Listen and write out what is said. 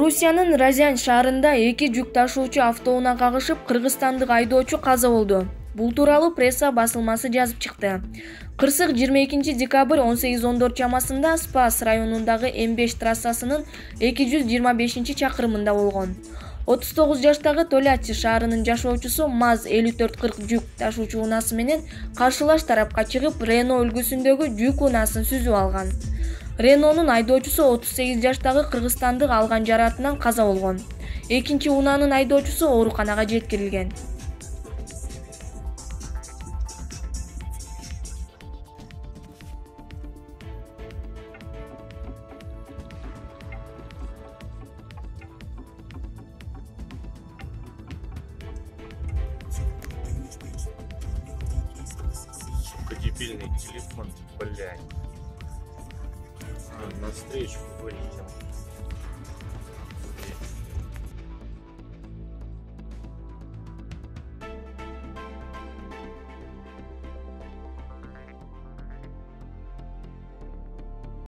Орусиянын Разян шаарында эки жүк ташуучу автоунаа кагышып, кыргызстандык айдоочу каза болду. Бул тууралуу пресса басылмасы жазып чыкты. Кырсык 22 декабрь 18:14 чамасында Спас районундагы М5 трассасынын 225 чакырымында болгон. 39 жаштагы Толяччы шаарынын жашоочусу МАЗ 5440 жүк ташуучу унаасы менен каршылаш тарапка чыгып, Рено үлгүсүндөгү жүк унаасын сүзүп алган. Ренонун айдоочусу 38 жаштагы кыргызстандык алган жараатынан каза болгон. Экинчи унаанын айдоочусу ооруканага жеткирилген. Дебильный телефон, блядь. На встречу вылетел.